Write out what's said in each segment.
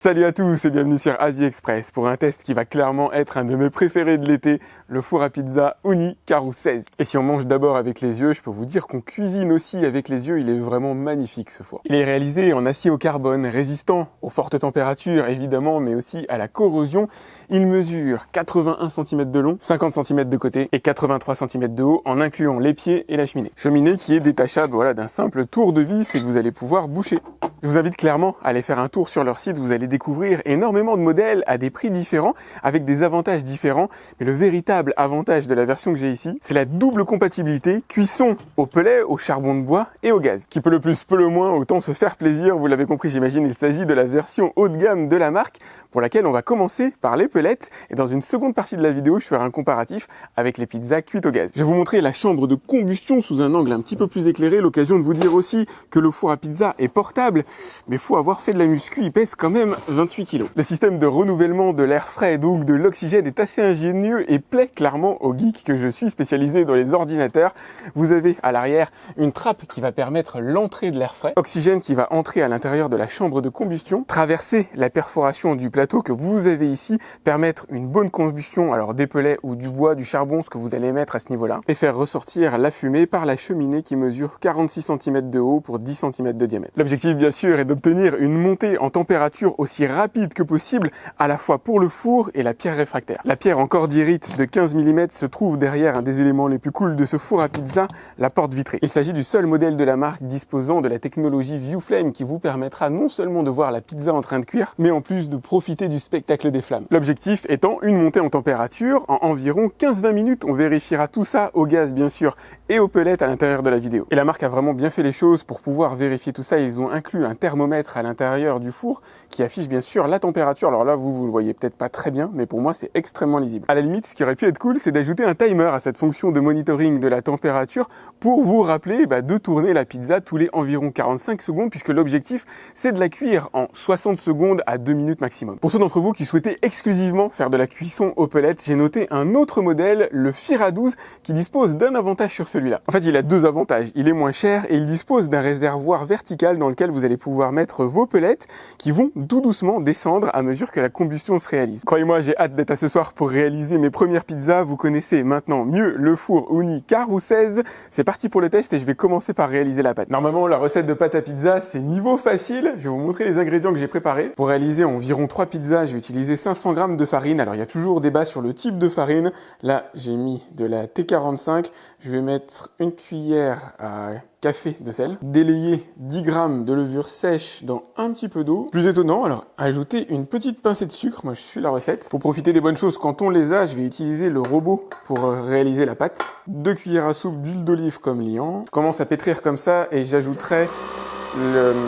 Salut à tous et bienvenue sur Asie Express pour un test qui va clairement être un de mes préférés de l'été, le four à pizza Ooni Karoo 16. Et si on mange d'abord avec les yeux, je peux vous dire qu'on cuisine aussi avec les yeux, il est vraiment magnifique ce four. Il est réalisé en acier au carbone, résistant aux fortes températures évidemment, mais aussi à la corrosion. Il mesure 81 cm de long, 50 cm de côté et 83 cm de haut en incluant les pieds et la cheminée. Cheminée qui est détachable d'un simple tour de vis et que vous allez pouvoir boucher. Je vous invite clairement à aller faire un tour sur leur site, vous allez découvrir énormément de modèles à des prix différents, avec des avantages différents, mais le véritable avantage de la version que j'ai ici, c'est la double compatibilité, cuisson au pellet, au charbon de bois et au gaz. Qui peut le plus, peut le moins, autant se faire plaisir, vous l'avez compris j'imagine, il s'agit de la version haut de gamme de la marque, pour laquelle on va commencer par les pellets, et dans une seconde partie de la vidéo, je ferai un comparatif avec les pizzas cuites au gaz. Je vais vous montrer la chambre de combustion sous un angle un petit peu plus éclairé, l'occasion de vous dire aussi que le four à pizza est portable, mais faut avoir fait de la muscu, il pèse quand même 28 kg. Le système de renouvellement de l'air frais et donc de l'oxygène est assez ingénieux et plaît clairement aux geeks que je suis spécialisé dans les ordinateurs. Vous avez à l'arrière une trappe qui va permettre l'entrée de l'air frais, oxygène qui va entrer à l'intérieur de la chambre de combustion, traverser la perforation du plateau que vous avez ici, permettre une bonne combustion, alors des pellets ou du bois, du charbon, ce que vous allez mettre à ce niveau-là, et faire ressortir la fumée par la cheminée qui mesure 46 cm de haut pour 10 cm de diamètre. L'objectif bien sûr est d'obtenir une montée en température aussi rapide que possible, à la fois pour le four et la pierre réfractaire. La pierre en cordierite de 15 mm se trouve derrière un des éléments les plus cool de ce four à pizza, la porte vitrée. Il s'agit du seul modèle de la marque disposant de la technologie ViewFlame qui vous permettra non seulement de voir la pizza en train de cuire, mais en plus de profiter du spectacle des flammes. L'objectif étant une montée en température en environ 15-20 minutes. On vérifiera tout ça au gaz bien sûr et aux pellets à l'intérieur de la vidéo. Et la marque a vraiment bien fait les choses pour pouvoir vérifier tout ça. Ils ont inclus un thermomètre à l'intérieur du four qui affiche bien sûr la température. Alors là, vous le voyez peut-être pas très bien, mais pour moi, c'est extrêmement lisible. À la limite, ce qui aurait pu être cool, c'est d'ajouter un timer à cette fonction de monitoring de la température pour vous rappeler de tourner la pizza tous les environ 45 secondes, puisque l'objectif, c'est de la cuire en 60 secondes à 2 minutes maximum. Pour ceux d'entre vous qui souhaitaient exclusivement faire de la cuisson aux pellets, j'ai noté un autre modèle, le Fira 12, qui dispose d'un avantage sur celui-là. En fait, il a deux avantages. Il est moins cher et il dispose d'un réservoir vertical dans lequel vous allez pouvoir mettre vos pellets qui vont tout doucement descendre à mesure que la combustion se réalise. Croyez-moi, j'ai hâte d'être à ce soir pour réaliser mes premières pizzas. Vous connaissez maintenant mieux le four Ooni Karoo 16. C'est parti pour le test et je vais commencer par réaliser la pâte. Normalement, la recette de pâte à pizza, c'est niveau facile. Je vais vous montrer les ingrédients que j'ai préparés. Pour réaliser environ 3 pizzas, je vais utiliser 500 g de farine. Alors, il y a toujours débat sur le type de farine. Là, j'ai mis de la T45. Je vais mettre une cuillère à café de sel, délayer 10 g de levure sèche dans un petit peu d'eau. Plus étonnant, alors ajouter une petite pincée de sucre, moi je suis la recette. Pour profiter des bonnes choses quand on les a, je vais utiliser le robot pour réaliser la pâte. 2 cuillères à soupe d'huile d'olive comme liant. Je commence à pétrir comme ça et j'ajouterai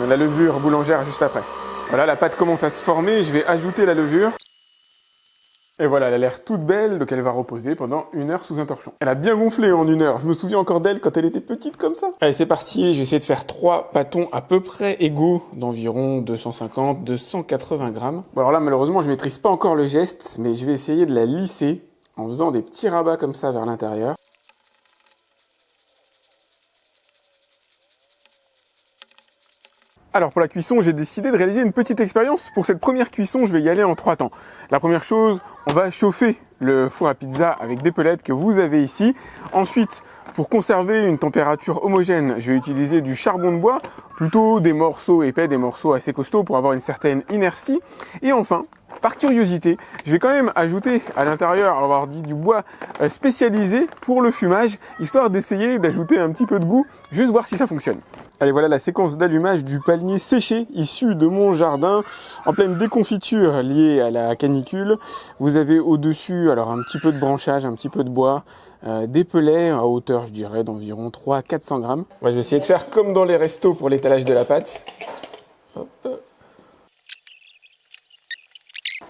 la levure boulangère juste après. Voilà, la pâte commence à se former, je vais ajouter la levure. Et voilà, elle a l'air toute belle, donc elle va reposer pendant 1 heure sous un torchon. Elle a bien gonflé en 1 heure, je me souviens encore d'elle quand elle était petite comme ça. Allez, c'est parti, je vais essayer de faire 3 pâtons à peu près égaux, d'environ 250-280 g. Bon alors là, malheureusement, je maîtrise pas encore le geste, mais je vais essayer de la lisser en faisant des petits rabats comme ça vers l'intérieur. Alors pour la cuisson, j'ai décidé de réaliser une petite expérience. Pour cette première cuisson, je vais y aller en 3 temps. La première chose, on va chauffer le four à pizza avec des pellets que vous avez ici. Ensuite, pour conserver une température homogène, je vais utiliser du charbon de bois, plutôt des morceaux épais, des morceaux assez costauds pour avoir une certaine inertie. Et enfin, par curiosité, je vais quand même ajouter à l'intérieur, on va avoir dit du bois spécialisé pour le fumage, histoire d'essayer d'ajouter un petit peu de goût, juste voir si ça fonctionne. Allez, voilà la séquence d'allumage du palmier séché issu de mon jardin en pleine déconfiture liée à la canicule. Vous avez au-dessus alors un petit peu de branchage, un petit peu de bois, des pellets à hauteur, je dirais, d'environ 300-400 g. Ouais, je vais essayer de faire comme dans les restos pour l'étalage de la pâte. Hop.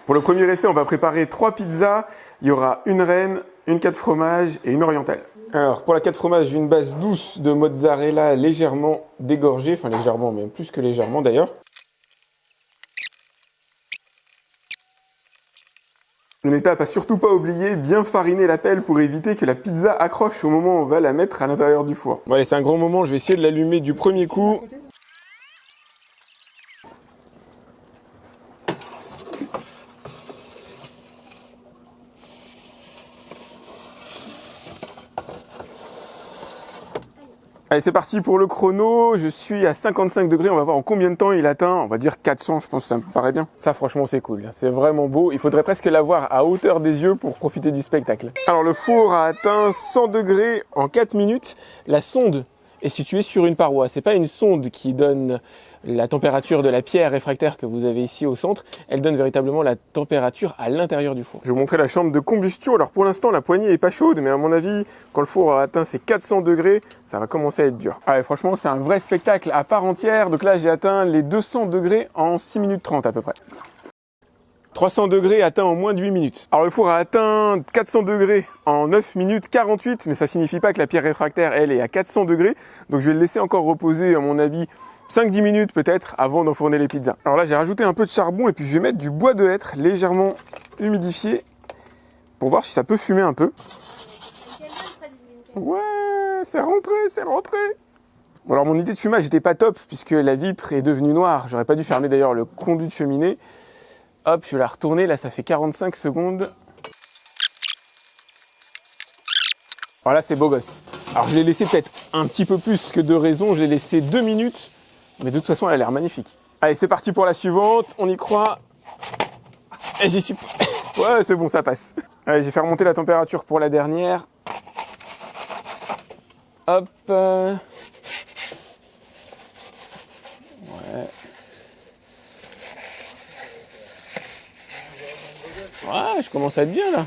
Pour le premier essai, on va préparer 3 pizzas. Il y aura une reine, une 4 fromages et une orientale. Alors, pour la 4 fromages, j'ai une base douce de mozzarella légèrement dégorgée, enfin légèrement, même plus que légèrement d'ailleurs. Une étape à surtout pas oublier, bien fariner la pelle pour éviter que la pizza accroche au moment où on va la mettre à l'intérieur du four. Bon allez, c'est un grand moment, je vais essayer de l'allumer du premier coup. Allez, c'est parti pour le chrono. Je suis à 55 degrés. On va voir en combien de temps il atteint. On va dire 400, je pense que ça me paraît bien. Ça, franchement, c'est cool. C'est vraiment beau. Il faudrait presque l'avoir à hauteur des yeux pour profiter du spectacle. Alors, le four a atteint 100 degrés en 4 minutes. La sonde est située sur une paroi. C'est pas une sonde qui donne la température de la pierre réfractaire que vous avez ici au centre. Elle donne véritablement la température à l'intérieur du four. Je vais vous montrer la chambre de combustion. Alors pour l'instant, la poignée est pas chaude, mais à mon avis, quand le four a atteint ses 400 degrés, ça va commencer à être dur. Ah, et franchement, c'est un vrai spectacle à part entière. Donc là, j'ai atteint les 200 degrés en 6 minutes 30 à peu près. 300 degrés atteints en moins de 8 minutes. Alors le four a atteint 400 degrés en 9 minutes 48, mais ça signifie pas que la pierre réfractaire, elle, est à 400 degrés. Donc je vais le laisser encore reposer, à mon avis, 5-10 minutes peut-être avant d'enfourner les pizzas. Alors là, j'ai rajouté un peu de charbon et puis je vais mettre du bois de hêtre légèrement humidifié pour voir si ça peut fumer un peu. Ouais, c'est rentré, c'est rentré. Bon alors mon idée de fumage n'était pas top puisque la vitre est devenue noire. J'aurais pas dû fermer d'ailleurs le conduit de cheminée. Hop, je vais la retourner, là ça fait 45 secondes. Voilà, c'est beau gosse. Alors je l'ai laissé peut-être un petit peu plus que de raison, je l'ai laissé 2 minutes, mais de toute façon elle a l'air magnifique. Allez, c'est parti pour la suivante, on y croit. Et j'y suis... Ouais, c'est bon, ça passe. Allez, je vais faire monter la température pour la dernière. Hop. Ouais. Ouais, je commence à être bien là.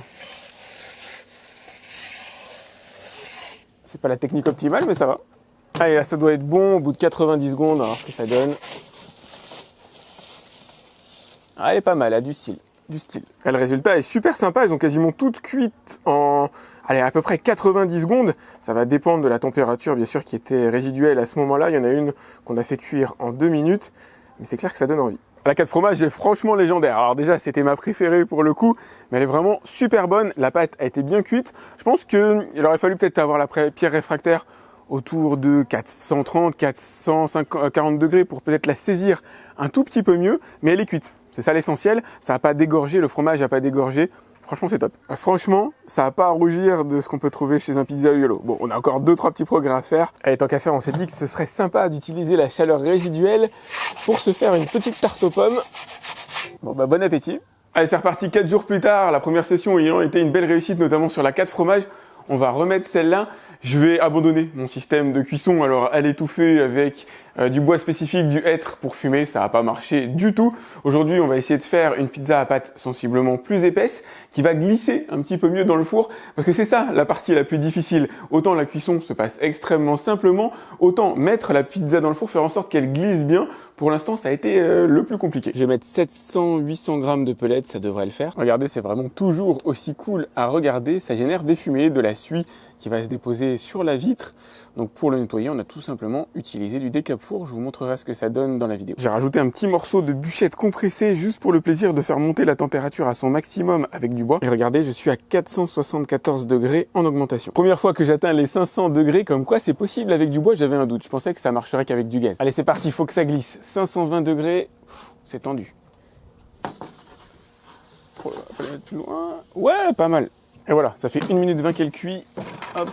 C'est pas la technique optimale, mais ça va. Allez, là, ça doit être bon au bout de 90 secondes. Alors, ce que ça donne. Ah, elle est pas mal, elle a du style. Du style. Et le résultat est super sympa. Elles ont quasiment toutes cuites en, allez, à peu près 90 secondes. Ça va dépendre de la température, bien sûr, qui était résiduelle à ce moment-là. Il y en a une qu'on a fait cuire en 2 minutes. Mais c'est clair que ça donne envie. La 4 fromages est franchement légendaire. Alors déjà, c'était ma préférée pour le coup, mais elle est vraiment super bonne. La pâte a été bien cuite. Je pense qu'il aurait fallu peut-être avoir la pierre réfractaire autour de 430, 440 degrés pour peut-être la saisir un tout petit peu mieux, mais elle est cuite. C'est ça l'essentiel. Ça n'a pas dégorgé, le fromage n'a pas dégorgé. Franchement, c'est top. Franchement, ça n'a pas à rougir de ce qu'on peut trouver chez un pizzaiolo. Bon, on a encore 2-3 petits progrès à faire. Et tant qu'à faire, on s'est dit que ce serait sympa d'utiliser la chaleur résiduelle pour se faire une petite tarte aux pommes. Bon, bah, bon appétit. Allez, c'est reparti 4 jours plus tard. La première session ayant été une belle réussite, notamment sur la 4 fromages. On va remettre celle-là. Je vais abandonner mon système de cuisson. Alors, à l'étouffer avec du bois spécifique, du hêtre pour fumer, ça n'a pas marché du tout. Aujourd'hui, on va essayer de faire une pizza à pâte sensiblement plus épaisse qui va glisser un petit peu mieux dans le four parce que c'est ça la partie la plus difficile. Autant la cuisson se passe extrêmement simplement, autant mettre la pizza dans le four, faire en sorte qu'elle glisse bien. Pour l'instant, ça a été le plus compliqué. Je vais mettre 700-800 grammes de pelettes, ça devrait le faire. Regardez, c'est vraiment toujours aussi cool à regarder. Ça génère des fumées, de la suie qui va se déposer sur la vitre. Donc pour le nettoyer, on a tout simplement utilisé du décape-four. Je vous montrerai ce que ça donne dans la vidéo. J'ai rajouté un petit morceau de bûchette compressée juste pour le plaisir de faire monter la température à son maximum avec du bois. Et regardez, je suis à 474 degrés en augmentation. Première fois que j'atteins les 500 degrés, comme quoi c'est possible avec du bois, j'avais un doute. Je pensais que ça marcherait qu'avec du gaz. Allez, c'est parti, il faut que ça glisse. 520 degrés, c'est tendu. Faut aller mettre plus loin. Ouais, pas mal. Et voilà, ça fait 1 minute 20 qu'elle cuit. Hop.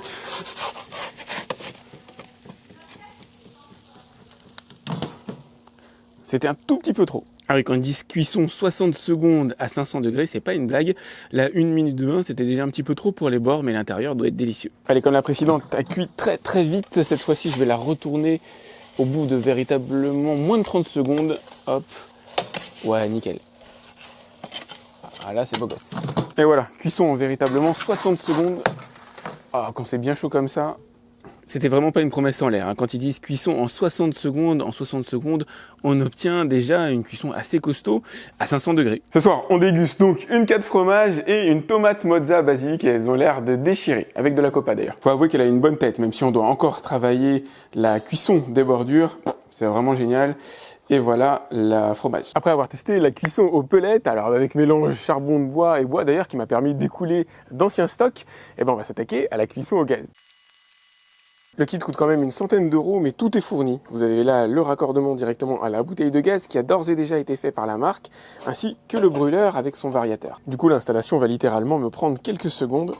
C'était un tout petit peu trop. Ah oui, quand ils disent cuisson 60 secondes à 500 degrés, c'est pas une blague. La 1 minute 20, c'était déjà un petit peu trop pour les bords, mais l'intérieur doit être délicieux. Allez, comme la précédente a cuit très très vite, cette fois-ci, je vais la retourner au bout de véritablement moins de 30 secondes. Hop. Ouais, nickel. Ah là, c'est beau gosse. Et voilà, cuisson en véritablement 60 secondes. Ah, quand c'est bien chaud comme ça, c'était vraiment pas une promesse en l'air. Quand ils disent cuisson en 60 secondes, on obtient déjà une cuisson assez costaud à 500 degrés. Ce soir, on déguste donc une 4 fromages et une tomate mozza basilic et elles ont l'air de déchirer, avec de la copa d'ailleurs. Faut avouer qu'elle a une bonne tête, même si on doit encore travailler la cuisson des bordures. C'est vraiment génial. Et voilà la fromage. Après avoir testé la cuisson aux pelettes, alors avec mélange charbon de bois et bois d'ailleurs qui m'a permis d'écouler d'anciens stocks, et ben on va s'attaquer à la cuisson au gaz. Le kit coûte quand même une centaine d'euros, mais tout est fourni. Vous avez là le raccordement directement à la bouteille de gaz qui a d'ores et déjà été fait par la marque, ainsi que le brûleur avec son variateur. Du coup, l'installation va littéralement me prendre quelques secondes.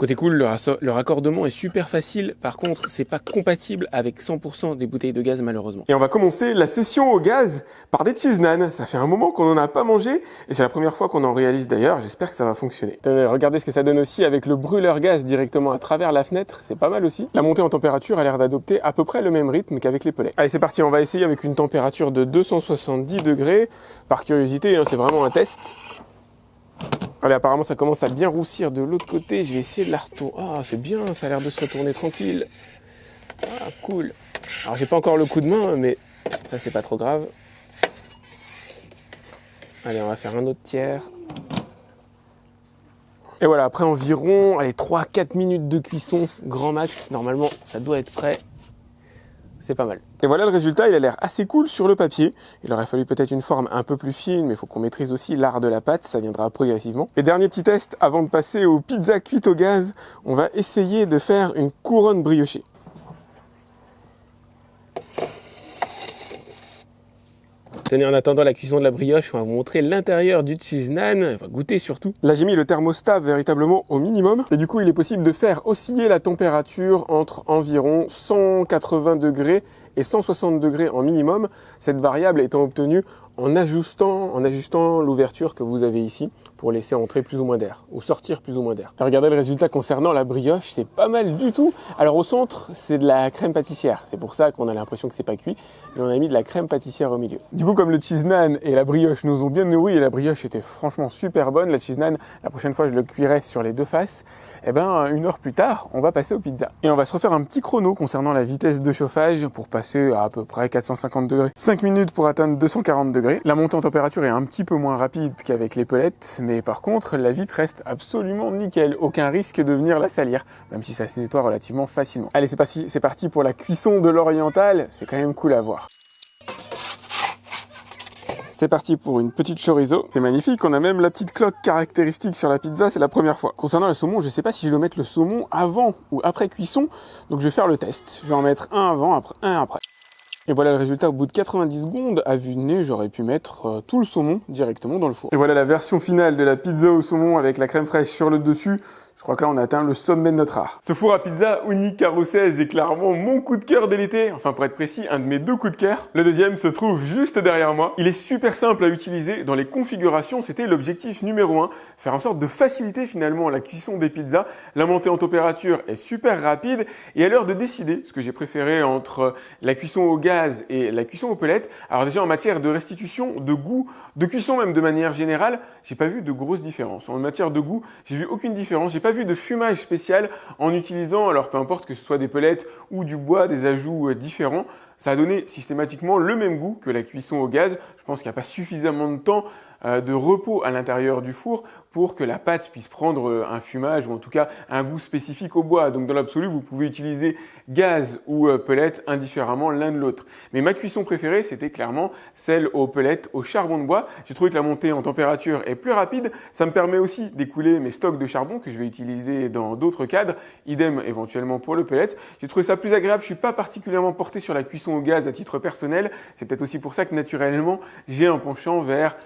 Côté cool, le raccordement est super facile. Par contre, c'est pas compatible avec 100% des bouteilles de gaz malheureusement. Et on va commencer la session au gaz par des cheese naan. Ça fait un moment qu'on n'en a pas mangé et c'est la première fois qu'on en réalise d'ailleurs. J'espère que ça va fonctionner. Regardez ce que ça donne aussi avec le brûleur gaz directement à travers la fenêtre. C'est pas mal aussi. La montée en température a l'air d'adopter à peu près le même rythme qu'avec les pellets. Allez, c'est parti. On va essayer avec une température de 270 degrés. Par curiosité, hein, c'est vraiment un test. Allez, apparemment ça commence à bien roussir de l'autre côté, je vais essayer de la retourner. Ah, c'est bien, ça a l'air de se retourner tranquille. Ah, cool. Alors j'ai pas encore le coup de main, mais ça c'est pas trop grave. Allez, on va faire un autre tiers. Et voilà, après environ 3-4 minutes de cuisson, grand max, normalement ça doit être prêt. C'est pas mal. Et voilà le résultat, il a l'air assez cool sur le papier. Il aurait fallu peut-être une forme un peu plus fine, mais il faut qu'on maîtrise aussi l'art de la pâte, ça viendra progressivement. Et dernier petit test, avant de passer aux pizzas cuites au gaz, on va essayer de faire une couronne briochée. Tenez, en attendant la cuisson de la brioche, on va vous montrer l'intérieur du cheese naan, on va goûter surtout. Là, j'ai mis le thermostat véritablement au minimum. Et du coup, il est possible de faire osciller la température entre environ 180 degrés et 160 degrés en minimum. Cette variable étant obtenue en ajustant l'ouverture que vous avez ici pour laisser entrer plus ou moins d'air ou sortir plus ou moins d'air. Regardez le résultat concernant la brioche, c'est pas mal du tout. Alors au centre, c'est de la crème pâtissière. C'est pour ça qu'on a l'impression que c'est pas cuit, mais on a mis de la crème pâtissière au milieu. Du coup, comme le cheese naan et la brioche nous ont bien nourris et la brioche était franchement super bonne, la cheese naan, la prochaine fois je le cuirai sur les deux faces. Et ben, une heure plus tard, on va passer aux pizzas. Et on va se refaire un petit chrono concernant la vitesse de chauffage pour passer à peu près 450 degrés. 5 minutes pour atteindre 240 degrés. La montée en température est un petit peu moins rapide qu'avec les pelettes, mais par contre, la vitre reste absolument nickel. Aucun risque de venir la salir, même si ça se nettoie relativement facilement. Allez, c'est parti pour la cuisson de l'oriental. C'est quand même cool à voir. C'est parti pour une petite chorizo. C'est magnifique, on a même la petite cloque caractéristique sur la pizza, c'est la première fois. Concernant le saumon, je sais pas si je dois mettre le saumon avant ou après cuisson, donc je vais faire le test. Je vais en mettre un avant, un après. Et voilà le résultat au bout de 90 secondes. À vue de nez, j'aurais pu mettre tout le saumon directement dans le four. Et voilà la version finale de la pizza au saumon avec la crème fraîche sur le dessus. Je crois que là, on a atteint le sommet de notre art. Ce four à pizza Ouni Carreau 16 est clairement mon coup de cœur de l'été. Enfin, pour être précis, un de mes deux coups de cœur. Le deuxième se trouve juste derrière moi. Il est super simple à utiliser. Dans les configurations, c'était l'objectif numéro 1. Faire en sorte de faciliter finalement la cuisson des pizzas. La montée en température est super rapide. Et à l'heure de décider ce que j'ai préféré entre la cuisson au gaz et la cuisson aux pellets. Alors déjà, en matière de restitution, de goût, de cuisson même de manière générale, j'ai pas vu de grosses différences. En matière de goût, j'ai vu aucune différence. J'ai pas vu de fumage spécial en utilisant, alors peu importe que ce soit des pellets ou du bois, des ajouts différents, ça a donné systématiquement le même goût que la cuisson au gaz. Je pense qu'il n'y a pas suffisamment de temps de repos à l'intérieur du four pour que la pâte puisse prendre un fumage ou en tout cas un goût spécifique au bois. Donc dans l'absolu, vous pouvez utiliser gaz ou pellet indifféremment l'un de l'autre. Mais ma cuisson préférée, c'était clairement celle aux pellets au charbon de bois. J'ai trouvé que la montée en température est plus rapide. Ça me permet aussi d'écouler mes stocks de charbon que je vais utiliser dans d'autres cadres. Idem éventuellement pour le pellet. J'ai trouvé ça plus agréable. Je suis pas particulièrement porté sur la cuisson au gaz à titre personnel. C'est peut-être aussi pour ça que naturellement, j'ai un penchant vers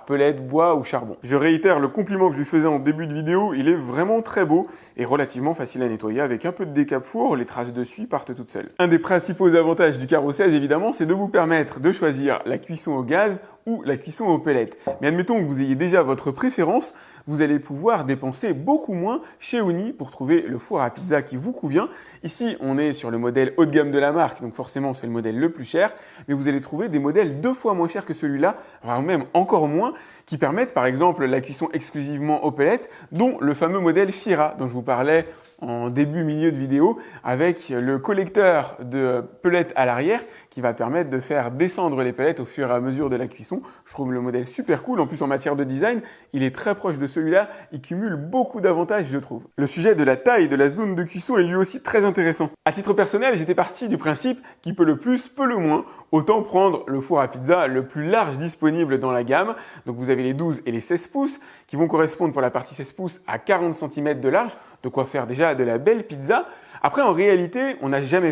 pellet, bois ou charbon. Je réitère le compliment que je lui faisais en début de vidéo. Il est vraiment très beau et relativement facile à nettoyer avec un peu de décap four. Les traces de suie partent toutes seules. Un des principaux avantages du Carreau 16, évidemment, c'est de vous permettre de choisir la cuisson au gaz ou la cuisson aux pellets. Mais admettons que vous ayez déjà votre préférence, vous allez pouvoir dépenser beaucoup moins chez Ouni pour trouver le four à pizza qui vous convient. Ici, on est sur le modèle haut de gamme de la marque, donc forcément c'est le modèle le plus cher, mais vous allez trouver des modèles 2 fois moins chers que celui-là, voire même encore moins, qui permettent par exemple la cuisson exclusivement aux pellets, dont le fameux modèle Fira, dont je vous parlais en milieu de vidéo, avec le collecteur de pellets à l'arrière qui va permettre de faire descendre les pellets au fur et à mesure de la cuisson. Je trouve le modèle super cool. En plus, en matière de design, il est très proche de celui-là. Il cumule beaucoup d'avantages, je trouve. Le sujet de la taille de la zone de cuisson est lui aussi très intéressant. À titre personnel, j'étais parti du principe qui peut le plus, peut le moins. Autant prendre le four à pizza le plus large disponible dans la gamme. Donc vous avez les 12 et les 16 pouces qui vont correspondre pour la partie 16 pouces à 40 cm de large. De quoi faire déjà de la belle pizza. Après, en réalité, on n'a jamais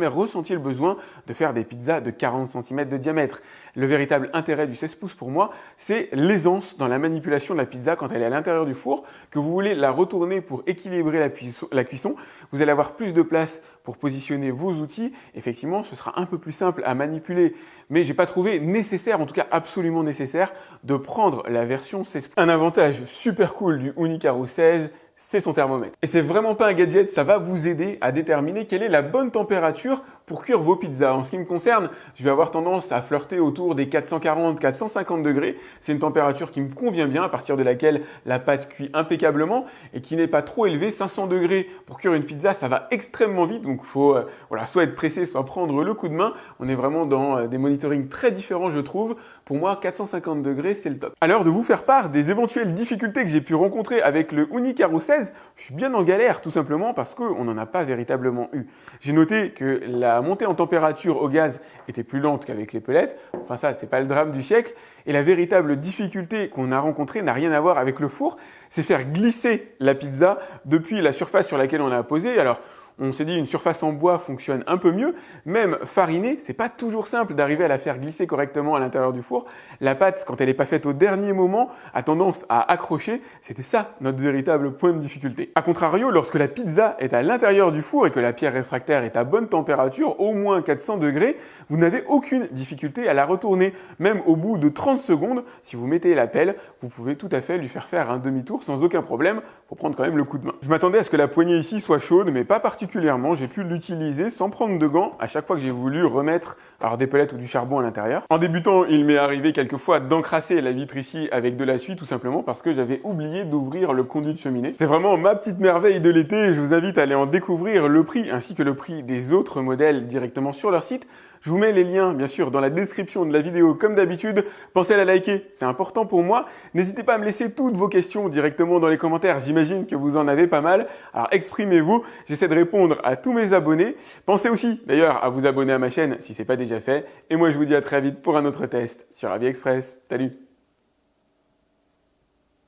ressenti le besoin de faire des pizzas de 40 cm de diamètre. Le véritable intérêt du 16 pouces pour moi, c'est l'aisance dans la manipulation de la pizza quand elle est à l'intérieur du four, que vous voulez la retourner pour équilibrer la cuisson. Vous allez avoir plus de place pour positionner vos outils. Effectivement, ce sera un peu plus simple à manipuler, mais j'ai pas trouvé nécessaire, en tout cas absolument nécessaire, de prendre la version 16 pouces. Un avantage super cool du Unicarro 16, c'est son thermomètre. Et c'est vraiment pas un gadget, ça va vous aider à déterminer quelle est la bonne température pour cuire vos pizzas. En ce qui me concerne, je vais avoir tendance à flirter autour des 440-450 degrés. C'est une température qui me convient bien, à partir de laquelle la pâte cuit impeccablement et qui n'est pas trop élevée. 500 degrés pour cuire une pizza, ça va extrêmement vite, donc il faut soit être pressé, soit prendre le coup de main. On est vraiment dans des monitorings très différents, je trouve. Pour moi, 450 degrés, c'est le top. À l'heure de vous faire part des éventuelles difficultés que j'ai pu rencontrer avec le Unicarro 16, je suis bien en galère, tout simplement parce qu'on n'en a pas véritablement eu. J'ai noté que la montée en température au gaz était plus lente qu'avec les pellets. Enfin ça, c'est pas le drame du siècle. Et la véritable difficulté qu'on a rencontrée n'a rien à voir avec le four, c'est faire glisser la pizza depuis la surface sur laquelle on l'a posée. Alors, on s'est dit une surface en bois fonctionne un peu mieux. Même farinée, c'est pas toujours simple d'arriver à la faire glisser correctement à l'intérieur du four. La pâte, quand elle n'est pas faite au dernier moment, a tendance à accrocher. C'était ça notre véritable point de difficulté. A contrario, lorsque la pizza est à l'intérieur du four et que la pierre réfractaire est à bonne température, au moins 400 degrés, vous n'avez aucune difficulté à la retourner. Même au bout de 30 secondes, si vous mettez la pelle, vous pouvez tout à fait lui faire un demi-tour sans aucun problème pour prendre quand même le coup de main. Je m'attendais à ce que la poignée ici soit chaude, mais pas particulièrement. J'ai pu l'utiliser sans prendre de gants à chaque fois que j'ai voulu remettre des pellets ou du charbon à l'intérieur. En débutant, il m'est arrivé quelquefois d'encrasser la vitre ici avec de la suie, tout simplement parce que j'avais oublié d'ouvrir le conduit de cheminée. C'est vraiment ma petite merveille de l'été. Je vous invite à aller en découvrir le prix ainsi que le prix des autres modèles directement sur leur site. Je vous mets les liens, bien sûr, dans la description de la vidéo comme d'habitude. Pensez à la liker, c'est important pour moi. N'hésitez pas à me laisser toutes vos questions directement dans les commentaires. J'imagine que vous en avez pas mal. Alors exprimez-vous, j'essaie de répondre à tous mes abonnés. Pensez aussi, d'ailleurs, à vous abonner à ma chaîne si ce n'est pas déjà fait. Et moi, je vous dis à très vite pour un autre test sur AviExpress. Salut!